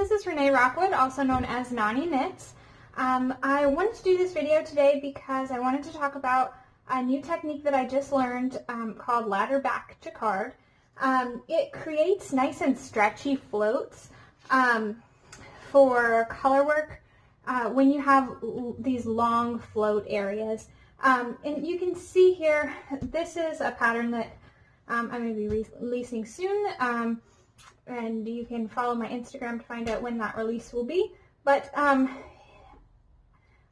this is Renee Rockwood, also known as Nani Knits. I wanted to do this video today because I wanted to talk about a new technique that I just learned called Ladder Back Jacquard. It creates nice and stretchy floats for color work when you have these long float areas. And you can see here, this is a pattern that I'm going to be releasing soon. And you can follow my Instagram to find out when that release will be. But I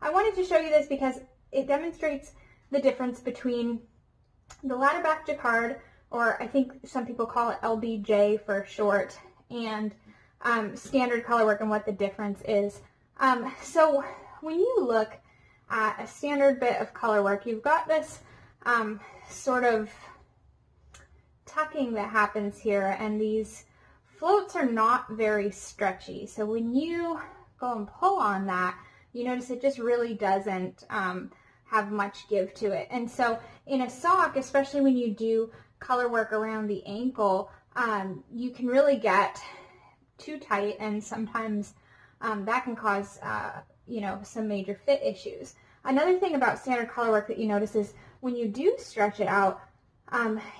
wanted to show you this because it demonstrates the difference between the Ladder Back Jacquard, or I think some people call it LBJ for short, and standard color work and what the difference is. So when you look at a standard bit of color work, you've got this sort of tucking that happens here, and these floats are not very stretchy. So when you go and pull on that, you notice it just really doesn't have much give to it. And so in a sock, especially when you do color work around the ankle, you can really get too tight, and sometimes that can cause you know, some major fit issues. Another thing about standard color work that you notice is when you do stretch it out,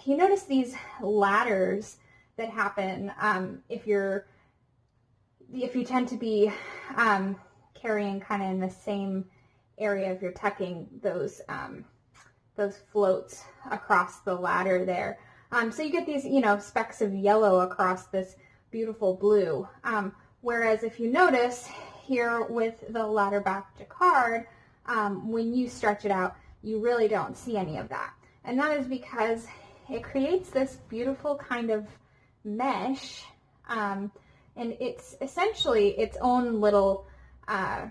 you notice these ladders that happen if you tend to be carrying kind of in the same area if you're tucking those floats across the ladder there. So you get these, you know, specks of yellow across this beautiful blue. Whereas if you notice here with the Ladder Back Jacquard, when you stretch it out, you really don't see any of that. And that is because it creates this beautiful kind of mesh, and it's essentially its own little, I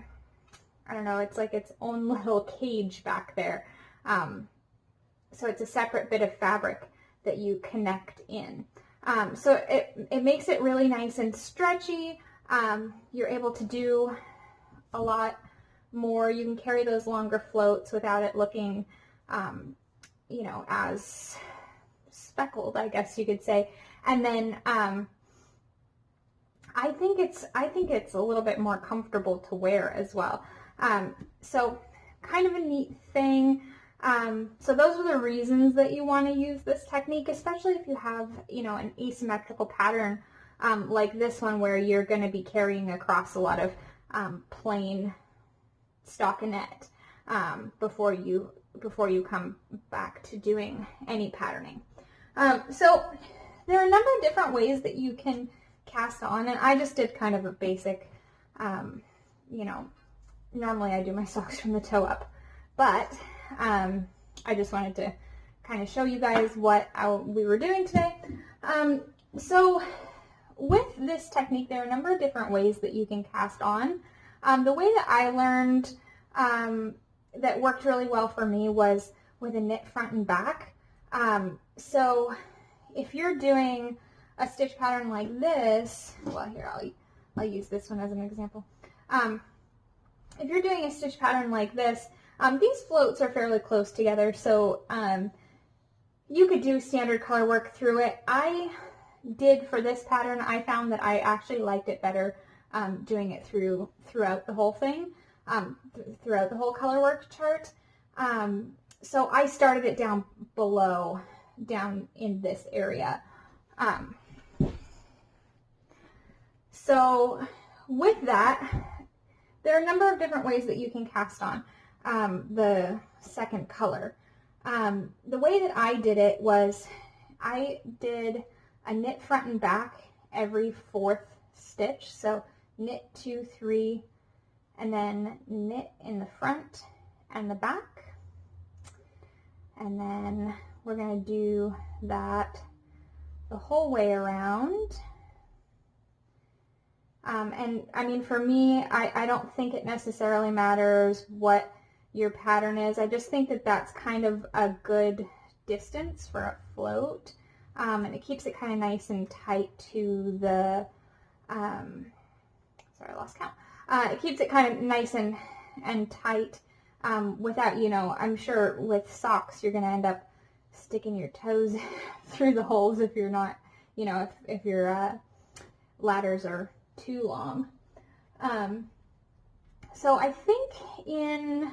don't know, it's like its own little cage back there. So it's a separate bit of fabric that you connect in. So it makes it really nice and stretchy. You're able to do a lot more. You can carry those longer floats without it looking, you know, as speckled, I guess you could say. And then I think it's a little bit more comfortable to wear as well. So kind of a neat thing. So those are the reasons that you want to use this technique, especially if you have, you know, an asymmetrical pattern like this one, where you're going to be carrying across a lot of plain stockinette before you come back to doing any patterning. So there are a number of different ways that you can cast on, and I just did kind of a basic, you know, normally I do my socks from the toe up, but I just wanted to kind of show you guys what we were doing today. So with this technique, there are a number of different ways that you can cast on. The way that I learned that worked really well for me was with a knit front and back. So if you're doing a stitch pattern like this, well, here, I'll use this one as an example. If you're doing a stitch pattern like this, these floats are fairly close together, so you could do standard color work through it. I did for this pattern. I found that I actually liked it better doing it throughout the whole thing, throughout the whole color work chart. So I started it down below, down in this area. So with that, there are a number of different ways that you can cast on the second color. The way that I did it was I did a knit front and back every fourth stitch. So knit 2, 3, and then knit in the front and the back. And then we're going to do that the whole way around. And I mean, for me, I don't think it necessarily matters what your pattern is. I just think that that's kind of a good distance for a float. And it keeps it kind of nice and tight to the, sorry, I lost count. It keeps it kind of nice and tight without, you know, I'm sure with socks you're going to end up sticking your toes through the holes if you're not, you know, if your ladders are too long. So I think in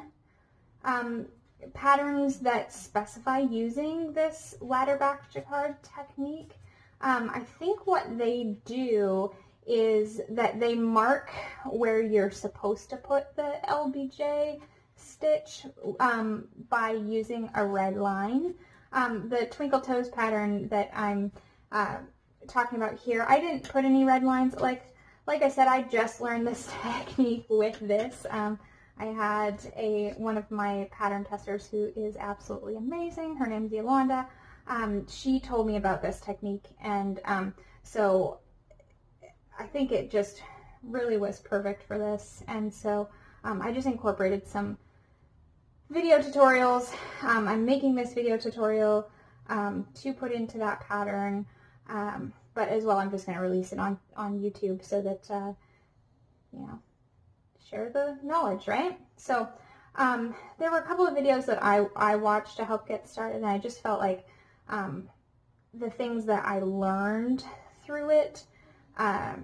patterns that specify using this Ladder Back Jacquard technique, I think what they do is that they mark where you're supposed to put the LBJ stitch by using a red line. The Twinkle Toes pattern that I'm talking about here, I didn't put any red lines. Like I said, I just learned this technique with this. I had one of my pattern testers who is absolutely amazing. Her name's Yolanda. She told me about this technique, and so I think it just really was perfect for this. And so I just incorporated some video tutorials. I'm making this video tutorial to put into that pattern, but as well I'm just going to release it on YouTube so that, you know, share the knowledge, right? So there were a couple of videos that I watched to help get started, and I just felt like the things that I learned through it, I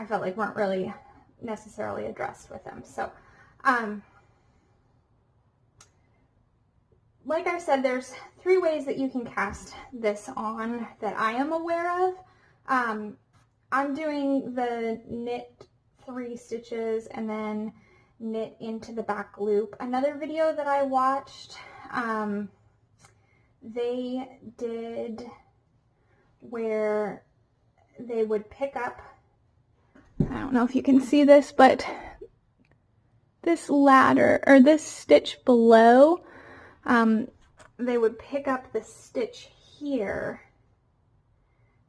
felt like weren't really necessarily addressed with them. So like I said, there's 3 ways that you can cast this on that I am aware of. I'm doing the knit 3 stitches and then knit into the back loop. Another video that I watched, they did where they would pick up, I don't know if you can see this, but this ladder, or this stitch below, they would pick up the stitch here,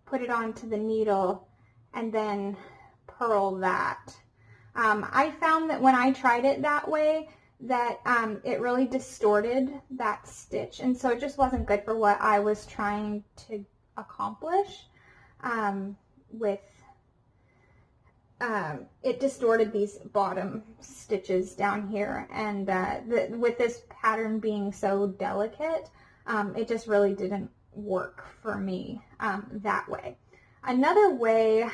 put it onto the needle, and then purl that. I found that when I tried it that way, that it really distorted that stitch, and so it just wasn't good for what I was trying to accomplish with it distorted these bottom stitches down here, and with this pattern being so delicate, it just really didn't work for me that way. Another way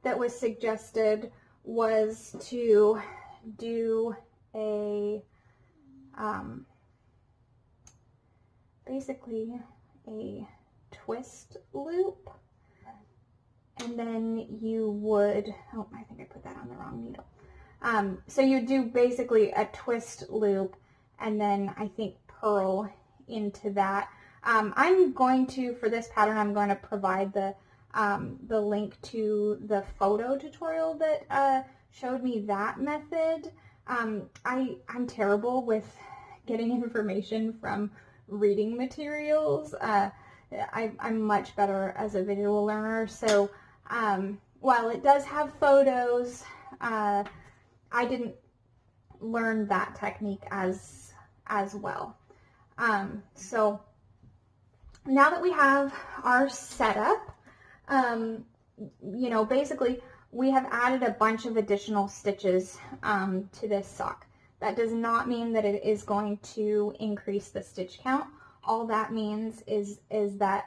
that was suggested was to do a basically a twist loop, and then you would, oh, I think I put that on the wrong needle. So you do basically a twist loop and then I think purl into that. I'm going to, for this pattern, I'm going to provide the link to the photo tutorial that showed me that method. I'm terrible with getting information from reading materials. I'm much better as a visual learner, so while it does have photos, I didn't learn that technique as well. So now that we have our setup, you know, basically we have added a bunch of additional stitches to this sock. That does not mean that it is going to increase the stitch count. All that means is that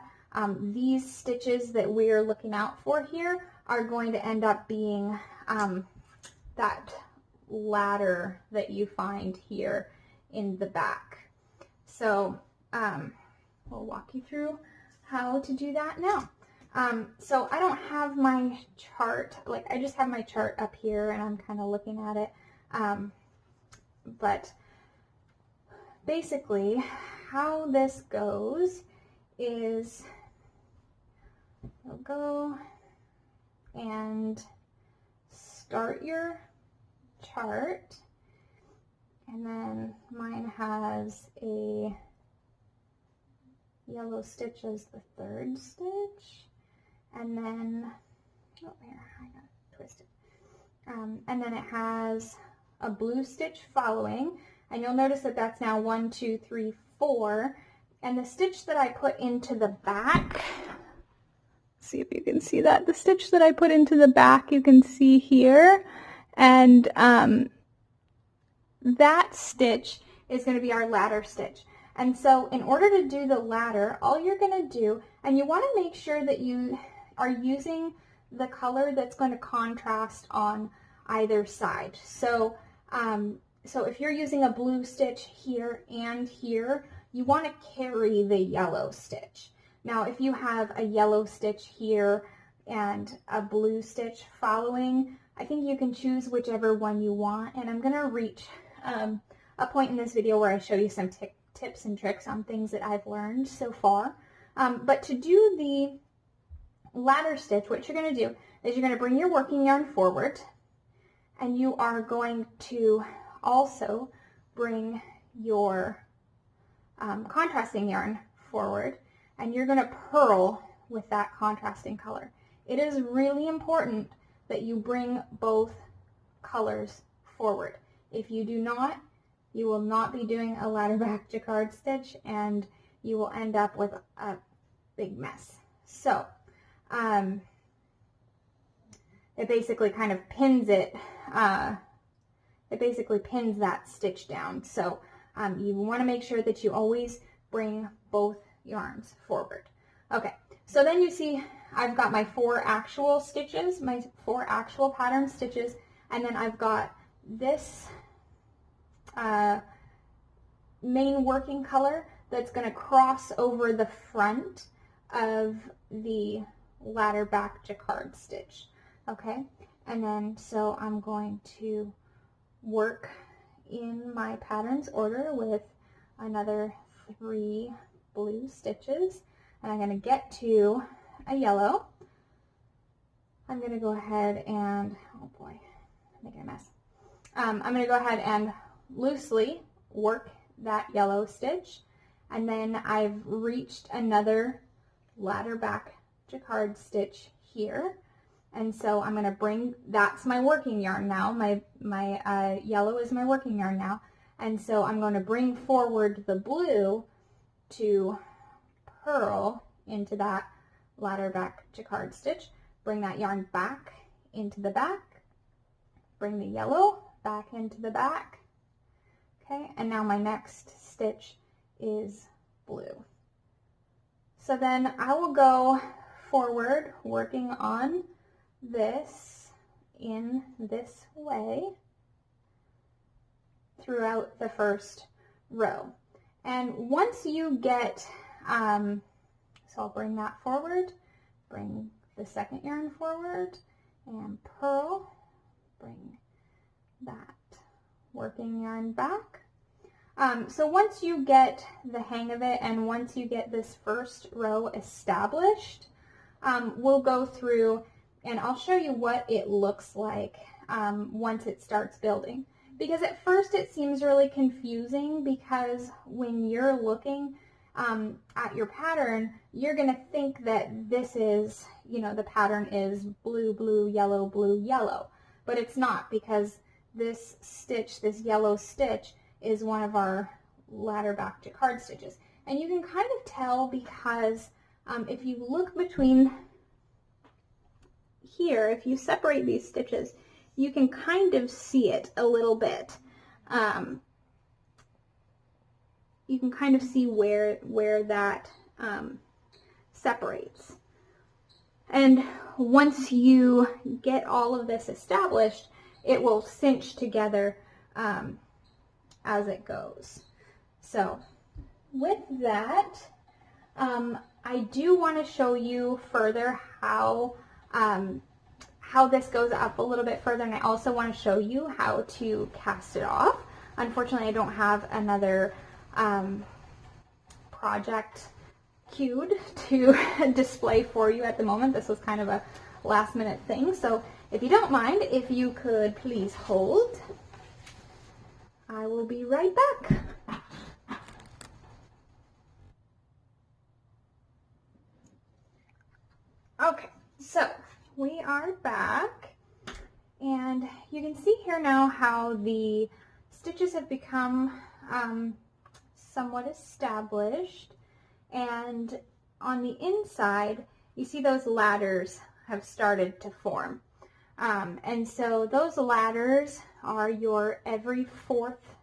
these stitches that we're looking out for here are going to end up being that ladder that you find here in the back. So we'll walk you through how to do that now. So I don't have my chart, like I just have my chart up here and I'm kind of looking at it. But basically how this goes is you'll go and start your chart, and then mine has a yellow stitch as the 3rd stitch, and then, oh here, I got it twisted, and then it has a blue stitch following, and you'll notice that that's now 1, 2, 3, 4, and the stitch that I put into the back, see if you can see that, the stitch that I put into the back you can see here, and that stitch is going to be our ladder stitch. And so in order to do the ladder, all you're going to do, and you want to make sure that you are using the color that's going to contrast on either side. So, so if you're using a blue stitch here and here, you want to carry the yellow stitch. Now, if you have a yellow stitch here and a blue stitch following, I think you can choose whichever one you want. And I'm going to reach a point in this video where I show you some tips and tricks on things that I've learned so far. But to do the ladder stitch, what you're going to do is you're going to bring your working yarn forward, and you are going to also bring your contrasting yarn forward, and you're going to purl with that contrasting color. It is really important that you bring both colors forward. If you do not, you will not be doing a ladder back jacquard stitch, and you will end up with a big mess. So it basically kind of pins it. It basically pins that stitch down. So you want to make sure that you always bring both yarns forward. Okay, so then you see I've got my 4 actual stitches, my 4 actual pattern stitches, and then I've got this main working color that's going to cross over the front of the ladder back jacquard stitch. Okay, and then so I'm going to work in my patterns order with another 3 blue stitches, and I'm going to get to a yellow. I'm going to go ahead and, oh boy, I'm making a mess. I'm going to go ahead and loosely work that yellow stitch, and then I've reached another ladder back jacquard stitch here, and so I'm going to bring, that's my working yarn now, my yellow is my working yarn now, and so I'm going to bring forward the blue to purl into that ladder back jacquard stitch, bring that yarn back into the back, bring the yellow back into the back, okay, and now my next stitch is blue. So then I will go forward working on this in this way throughout the first row. And once you get, so I'll bring that forward, bring the second yarn forward, and purl, bring that working yarn back. So once you get the hang of it, and once you get this first row established, we'll go through and I'll show you what it looks like once it starts building. Because at first it seems really confusing, because when you're looking at your pattern, you're going to think that this is, you know, the pattern is blue, blue, yellow, blue, yellow. But it's not, because this stitch, this yellow stitch, is one of our ladder back jacquard stitches. And you can kind of tell because if you look between here, if you separate these stitches, you can kind of see it a little bit. You can kind of see where that separates. And once you get all of this established, it will cinch together as it goes. So with that, I do want to show you further how this goes up a little bit further, and I also want to show you how to cast it off. Unfortunately, I don't have another project queued to display for you at the moment. This was kind of a last minute thing, so if you don't mind, if you could please hold, I will be right back. Okay, so we are back, and you can see here now how the stitches have become somewhat established, and on the inside you see those ladders have started to form, and so those ladders are your every fourth,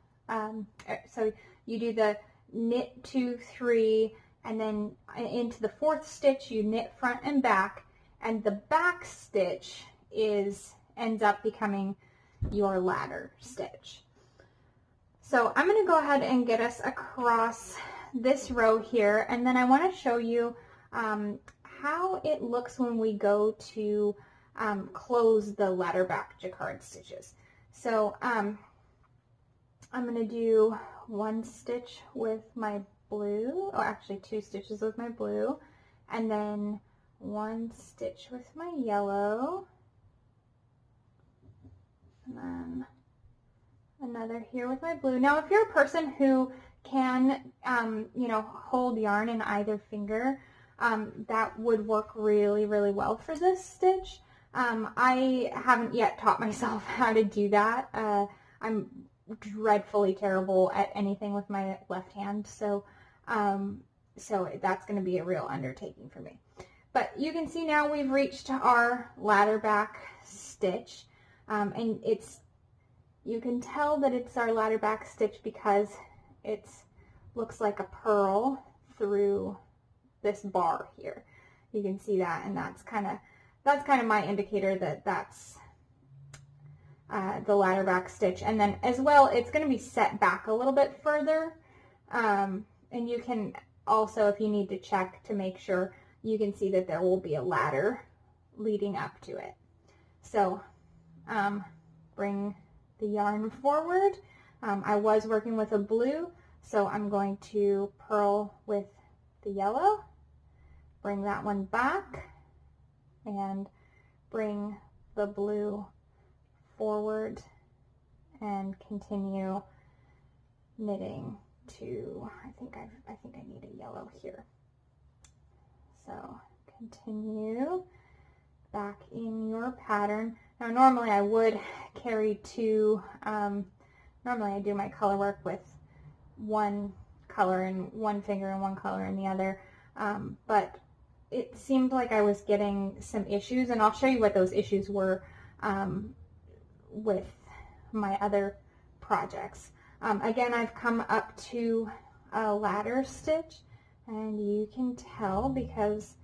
so you do the knit 2, 3, and then into the fourth stitch you knit front and back, and the back stitch ends up becoming your ladder stitch. So I'm going to go ahead and get us across this row here, and then I want to show you how it looks when we go to close the ladder back jacquard stitches. So I'm going to do one stitch with my blue, or actually 2 stitches with my blue, and then 1 stitch with my yellow, and then another here with my blue. Now, if you're a person who can, you know, hold yarn in either finger, that would work really, really well for this stitch. I haven't yet taught myself how to do that. I'm dreadfully terrible at anything with my left hand, so that's going to be a real undertaking for me. But you can see now we've reached our ladder back stitch, and you can tell that it's our ladder back stitch because it looks like a purl through this bar here. You can see that, and that's kind of my indicator that that's the ladder back stitch. And then as well, it's going to be set back a little bit further, and you can also, if you need to check to make sure, you can see that there will be a ladder leading up to it. So bring the yarn forward. I was working with a blue, so I'm going to purl with the yellow, bring that one back, and bring the blue forward and continue knitting to, I think I need a yellow here. So continue back in your pattern. Now normally I would carry 2, normally I do my color work with 1 color in one finger and 1 color in the other, but it seemed like I was getting some issues, and I'll show you what those issues were with my other projects. Again, I've come up to a ladder stitch, and you can tell because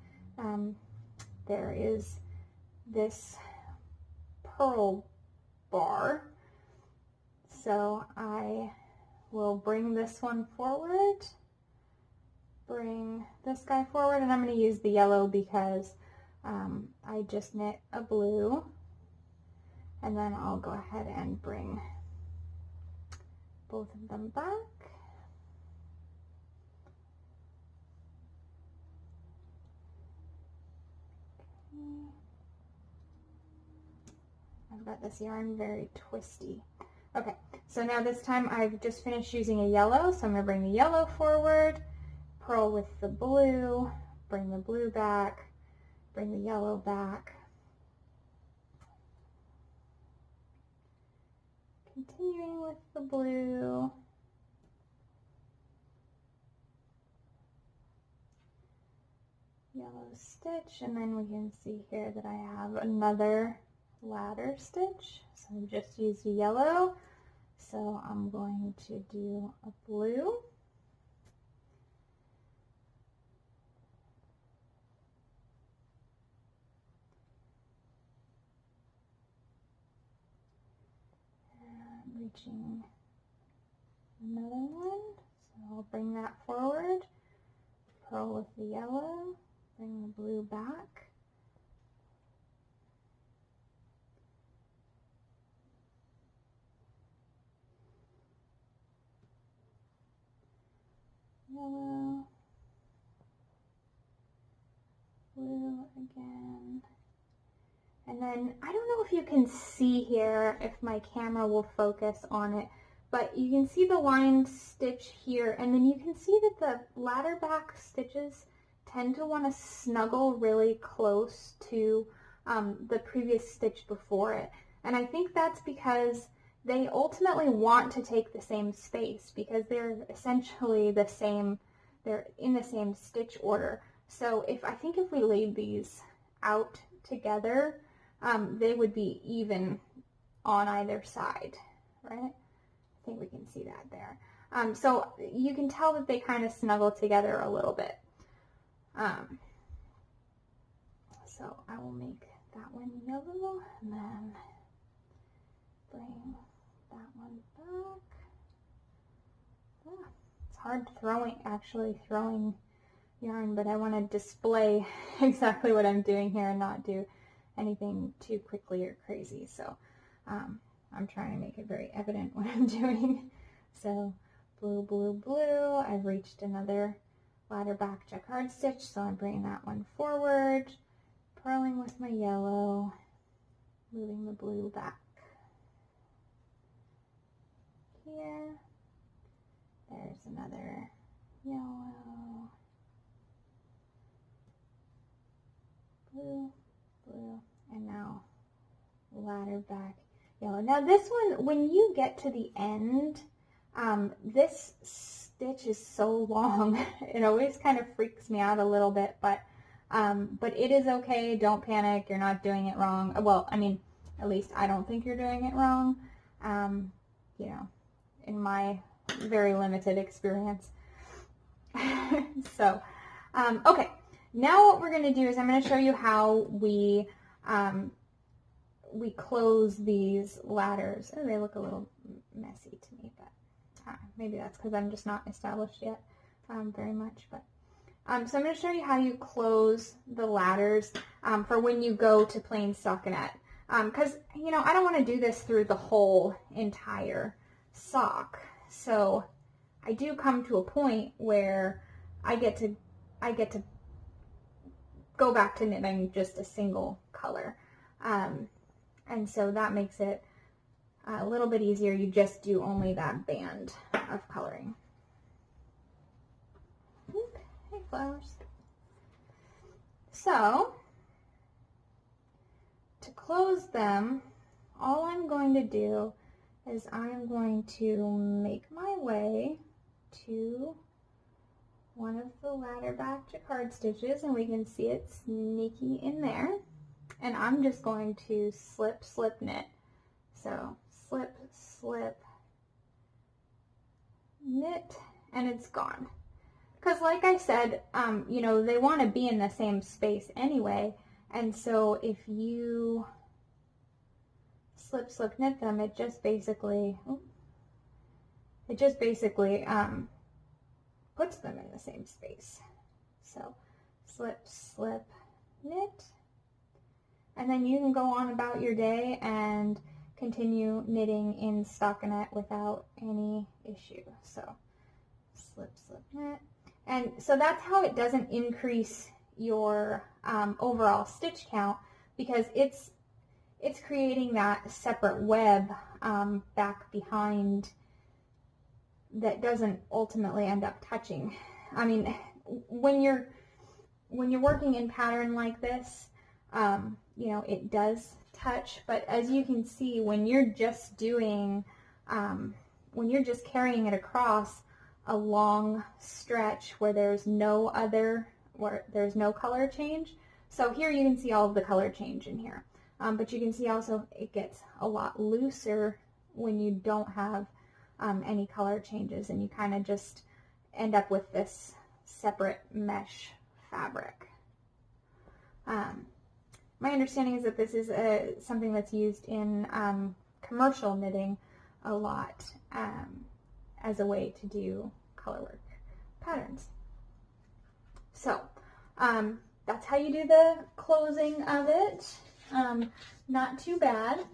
there is this purl bar. So I will bring this one forward, bring this guy forward, and I'm going to use the yellow because I just knit a blue, and then I'll go ahead and bring both of them back. I've got this yarn very twisty. Okay, so now this time I've just finished using a yellow, so I'm going to bring the yellow forward, purl with the blue, bring the blue back, bring the yellow back, continuing with the blue, yellow stitch, and then we can see here that I have another ladder stitch. So I've just used a yellow, so I'm going to do a blue, and reaching another one, so I'll bring that forward, purl with the yellow, bring the blue back, yellow, blue again, and then I don't know if you can see here, if my camera will focus on it, but you can see the line stitch here, and then you can see that the ladder back stitches tend to want to snuggle really close to the previous stitch before it, and I think that's because they ultimately want to take the same space because they're essentially the same, they're in the same stitch order. So I think if we laid these out together, they would be even on either side, right? I think we can see that there. So you can tell that they kind of snuggle together a little bit. So I will make that one yellow and then bring that one back. Yeah, it's hard actually throwing yarn, but I want to display exactly what I'm doing here and not do anything too quickly or crazy. So I'm trying to make it very evident what I'm doing. So blue, blue, blue. I've reached another ladder back jacquard stitch, so I'm bringing that one forward, purling with my yellow, moving the blue back here. There's another yellow, blue, blue, and now ladder back yellow. Now this one, when you get to the end, this stitch is so long. It always kind of freaks me out a little bit, but it is okay. Don't panic. You're not doing it wrong. Well, I mean, at least I don't think you're doing it wrong. You know, in my very limited experience. So, okay. Now what we're going to do is I'm going to show you how we close these ladders. Oh, they look a little messy to me, but maybe that's because I'm just not established yet very much. But so I'm going to show you how you close the ladders for when you go to plain stockinette. Because, you know, I don't want to do this through the whole entire sock. So I do come to a point where I get to go back to knitting just a single color. And so that makes it a little bit easier. You just do only that band of coloring. Oop, hey, flowers. So, to close them, all I'm going to do is I'm going to make my way to one of the ladder back jacquard stitches, and we can see it sneaky in there. And I'm just going to slip, slip knit. So slip, slip, knit, and it's gone. Because like I said, you know, they want to be in the same space anyway. And so if you slip, slip knit them, it just basically puts them in the same space. So slip, slip, knit. And then you can go on about your day and continue knitting in stockinette without any issue. So slip, slip, knit. And so that's how it doesn't increase your overall stitch count, because it's creating that separate web back behind that doesn't ultimately end up touching. I mean, when you're working in pattern like this, you know, it does touch, but as you can see, when you're just doing, when you're just carrying it across a long stretch where there's no color change. So here you can see all of the color change in here, but you can see also it gets a lot looser when you don't have any color changes, and you kind of just end up with this separate mesh fabric. My understanding is that this is something that's used in commercial knitting a lot as a way to do colorwork patterns. So that's how you do the closing of it. Not too bad.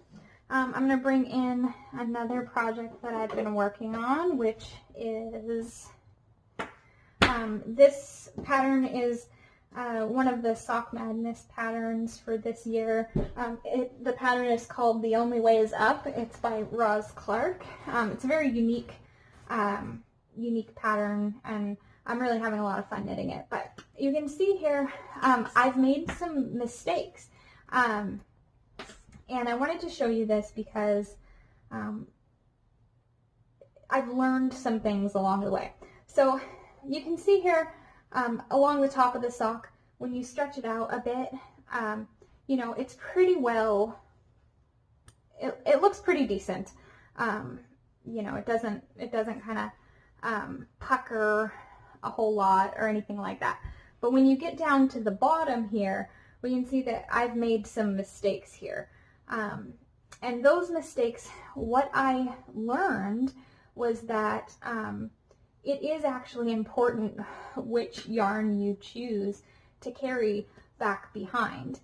I'm going to bring in another project that I've been working on, which is this pattern is one of the Sock Madness patterns for this year. The pattern is called The Only Way Is Up. It's by Roz Clark. It's a very unique pattern, and I'm really having a lot of fun knitting it. But you can see here, I've made some mistakes. And I wanted to show you this because I've learned some things along the way. So you can see here, along the top of the sock, when you stretch it out a bit, you know, it's pretty well, it looks pretty decent. You know, it doesn't kind of pucker a whole lot or anything like that. But when you get down to the bottom here, we can see that I've made some mistakes here. And those mistakes, what I learned was that it is actually important which yarn you choose to carry back behind.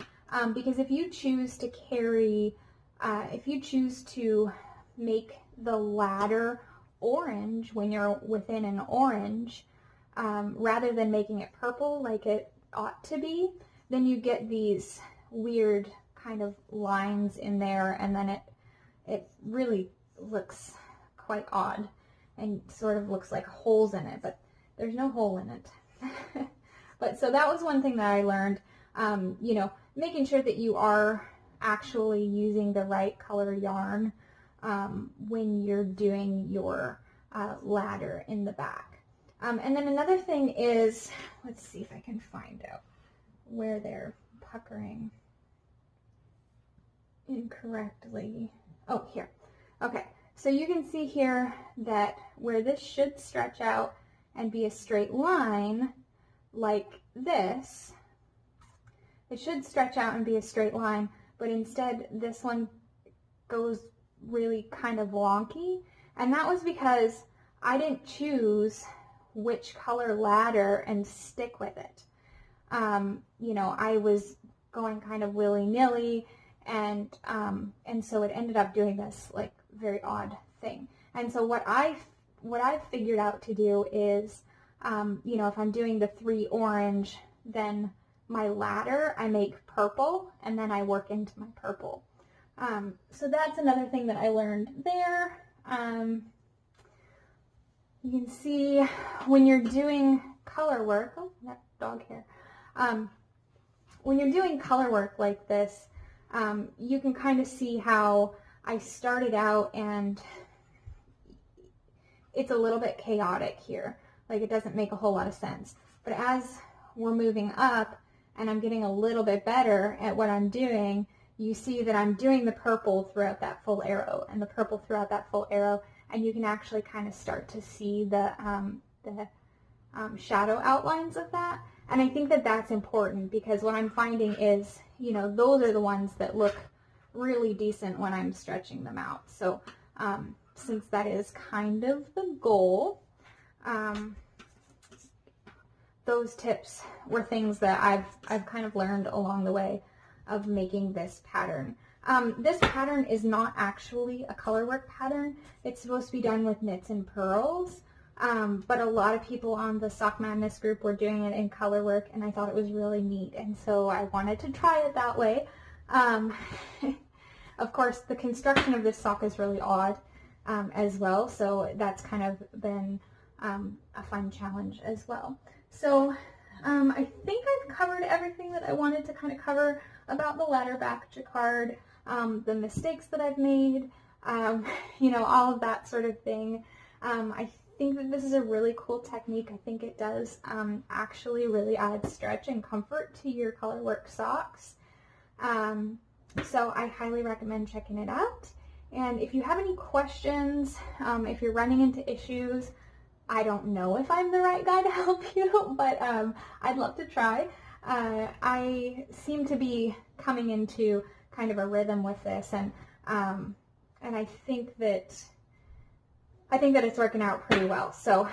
Because if you choose to carry, if you choose to make the ladder orange when you're within an orange, rather than making it purple like it ought to be, then you get these weird kind of lines in there, and then it really looks quite odd and sort of looks like holes in it, but there's no hole in it. But so that was one thing that I learned, you know, making sure that you are actually using the right color yarn when you're doing your ladder in the back. And then another thing is, let's see if I can find out where they're puckering incorrectly. Oh, here. Okay, so you can see here that where this should stretch out and be a straight line like this, it should stretch out and be a straight line, but instead this one goes really kind of wonky, and that was because I didn't choose which color ladder and stick with it. You know, I was going kind of willy-nilly, and so it ended up doing this like very odd thing. And so what I've figured out to do is, you know, if I'm doing the 3 orange, then my ladder I make purple, and then I work into my purple. So that's another thing that I learned there. You can see when you're doing color work, oh, that dog hair. When you're doing color work like this, you can kind of see how I started out and it's a little bit chaotic here. Like it doesn't make a whole lot of sense. But as we're moving up and I'm getting a little bit better at what I'm doing, you see that I'm doing the purple throughout that full arrow and the purple throughout that full arrow, and you can actually kind of start to see the shadow outlines of that. And I think that that's important because what I'm finding is, you know, those are the ones that look really decent when I'm stretching them out. So since that is kind of the goal, those tips were things that I've kind of learned along the way of making this pattern. This pattern is not actually a color work pattern. It's supposed to be done with knits and purls, but a lot of people on the Sock Madness group were doing it in color work, and I thought it was really neat, and so I wanted to try it that way. Of course, the construction of this sock is really odd as well, so that's kind of been a fun challenge as well. So I think I've covered everything that I wanted to kind of cover about the Ladder Back Jacquard, the mistakes that I've made, you know, all of that sort of thing. I think that this is a really cool technique. I think it does actually really add stretch and comfort to your color work socks. So I highly recommend checking it out. And if you have any questions, if you're running into issues, I don't know if I'm the right guy to help you, but I'd love to try. I seem to be coming into kind of a rhythm with this, and I think that it's working out pretty well. So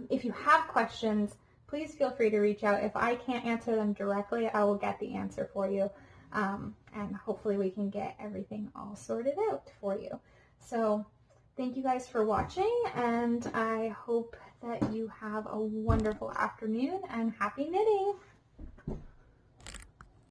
if you have questions, please feel free to reach out. If I can't answer them directly, I will get the answer for you, and hopefully we can get everything all sorted out for you. So thank you guys for watching, and I hope that you have a wonderful afternoon and happy knitting!